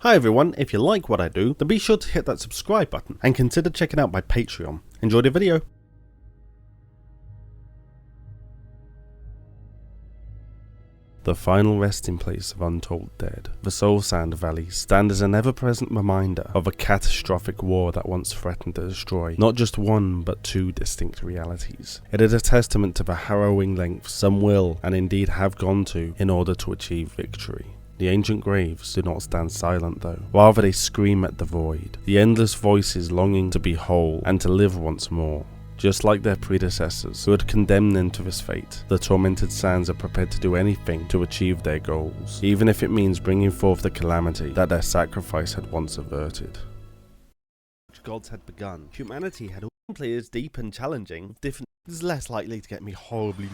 Hi everyone, if you like what I do, then be sure to hit that subscribe button and consider checking out my Patreon. Enjoy the video. The final resting place of Untold dead, the Soul Sand Valleys stand as an ever-present reminder of a catastrophic war that once threatened to destroy not just one but two distinct realities. It is a testament to the harrowing lengths some will and indeed have gone to in order to achieve victory. The ancient graves do not stand silent though, rather they scream at the void, the endless voices longing to be whole and to live once more. Just like their predecessors who had condemned them to this fate, the tormented sands are prepared to do anything to achieve their goals, even if it means bringing forth the calamity that their sacrifice had once averted. Gods had begun. Humanity had all players deep and challenging, different is less likely to get me horribly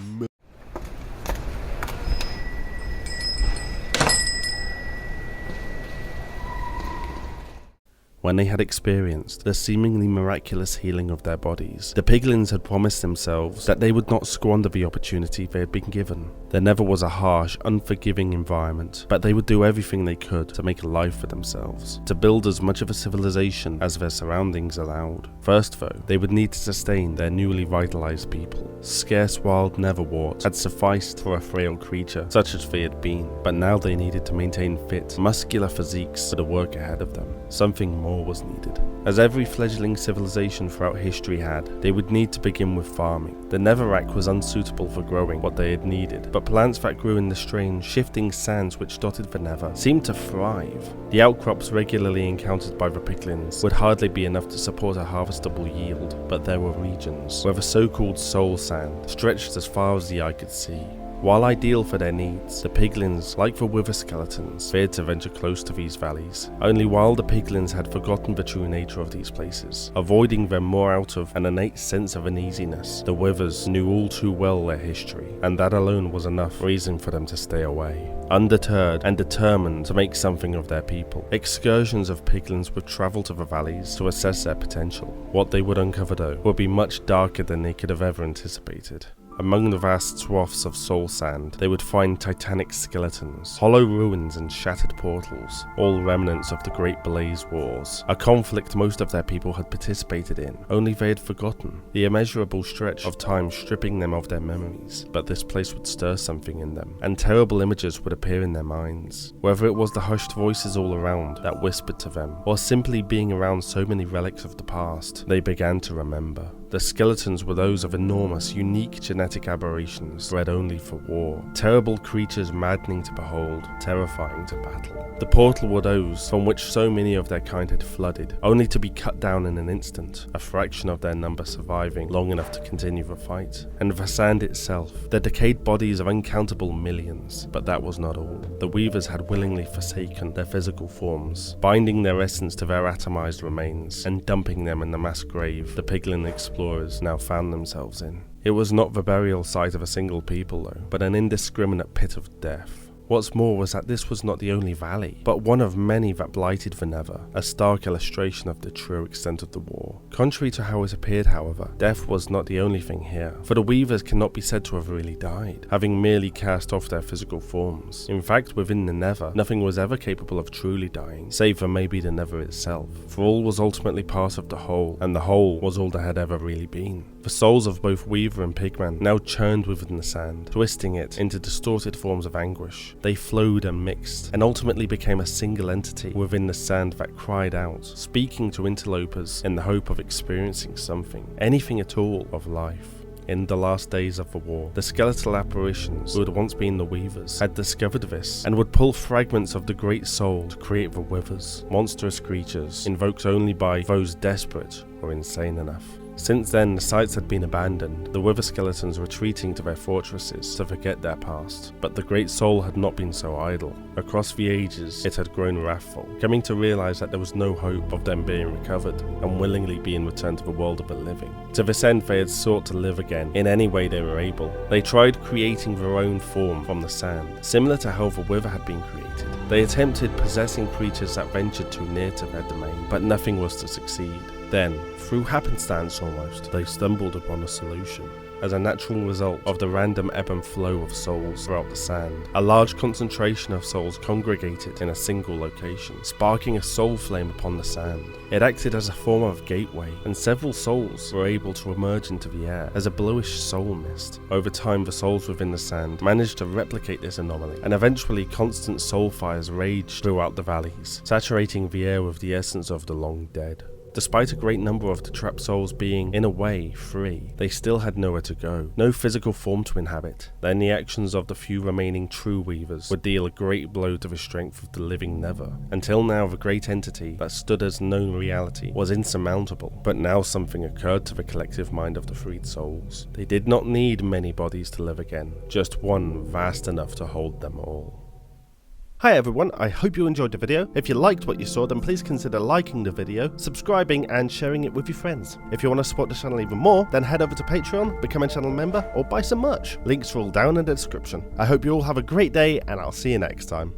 When they had experienced the seemingly miraculous healing of their bodies, the piglins had promised themselves that they would not squander the opportunity they had been given. There never was a harsh, unforgiving environment, but they would do everything they could to make a life for themselves, to build as much of a civilization as their surroundings allowed. First though, they would need to sustain their newly vitalized people. Scarce wild neverwort had sufficed for a frail creature such as they had been, but now they needed to maintain fit, muscular physiques for the work ahead of them. Something more was needed. As every fledgling civilization throughout history had, they would need to begin with farming. The netherrack was unsuitable for growing what they had needed, but plants that grew in the strange, shifting sands which dotted the nether seemed to thrive. The outcrops regularly encountered by the piglins would hardly be enough to support a harvestable yield, but there were regions where the so-called soul sand stretched as far as the eye could see. While ideal for their needs, the piglins, like the wither skeletons, feared to venture close to these valleys. Only while the piglins had forgotten the true nature of these places, avoiding them more out of an innate sense of uneasiness, the withers knew all too well their history, and that alone was enough reason for them to stay away. Undeterred and determined to make something of their people, excursions of piglins would travel to the valleys to assess their potential. What they would uncover though would be much darker than they could have ever anticipated. Among the vast swaths of soul sand, they would find titanic skeletons, hollow ruins and shattered portals, all remnants of the Great Blaze Wars, a conflict most of their people had participated in, only they had forgotten, the immeasurable stretch of time stripping them of their memories. But this place would stir something in them, and terrible images would appear in their minds. Whether it was the hushed voices all around that whispered to them, or simply being around so many relics of the past, they began to remember. The skeletons were those of enormous, unique genetic aberrations bred only for war. Terrible creatures maddening to behold, terrifying to battle. The portal were those from which so many of their kind had flooded, only to be cut down in an instant, a fraction of their number surviving long enough to continue the fight. And the sand itself, the decayed bodies of uncountable millions. But that was not all. The weavers had willingly forsaken their physical forms, binding their essence to their atomized remains, and dumping them in the mass grave the piglin explorers now found themselves in. It was not the burial site of a single people though, but an indiscriminate pit of death. What's more was that this was not the only valley, but one of many that blighted the nether, a stark illustration of the true extent of the war. Contrary to how it appeared, however, death was not the only thing here, for the weavers cannot be said to have really died, having merely cast off their physical forms. In fact, within the nether, nothing was ever capable of truly dying, save for maybe the nether itself, for all was ultimately part of the whole, and the whole was all there had ever really been. The souls of both weaver and pigman now churned within the sand, twisting it into distorted forms of anguish. They flowed and mixed, and ultimately became a single entity within the sand that cried out, speaking to interlopers in the hope of experiencing something, anything at all, of life. In the last days of the war, the skeletal apparitions who had once been the weavers had discovered this, and would pull fragments of the great soul to create the withers, monstrous creatures invoked only by those desperate or insane enough. Since then, the sites had been abandoned, the wither skeletons retreating to their fortresses to forget their past. But the great soul had not been so idle. Across the ages, it had grown wrathful, coming to realize that there was no hope of them being recovered, and willingly being returned to the world of the living. To this end, they had sought to live again, in any way they were able. They tried creating their own form from the sand, similar to how the wither had been created. They attempted possessing creatures that ventured too near to their domain, but nothing was to succeed. Then, through happenstance almost, they stumbled upon a solution. as a natural result of the random ebb and flow of souls throughout the sand. A large concentration of souls congregated in a single location, sparking a soul flame upon the sand. It acted as a form of gateway, and several souls were able to emerge into the air as a bluish soul mist. Over time, the souls within the sand managed to replicate this anomaly, and eventually constant soul fires raged throughout the valleys, saturating the air with the essence of the long dead. Despite a great number of the trapped souls being, in a way, free, they still had nowhere to go, no physical form to inhabit. Then the actions of the few remaining true weavers would deal a great blow to the strength of the living Never. Until now, the great entity that stood as known reality was insurmountable, but now something occurred to the collective mind of the freed souls. They did not need many bodies to live again, just one vast enough to hold them all. Hi everyone, I hope you enjoyed the video. If you liked what you saw, then please consider liking the video, subscribing and sharing it with your friends. If you want to support the channel even more, then head over to Patreon, become a channel member or buy some merch. Links are all down in the description. I hope you all have a great day and I'll see you next time.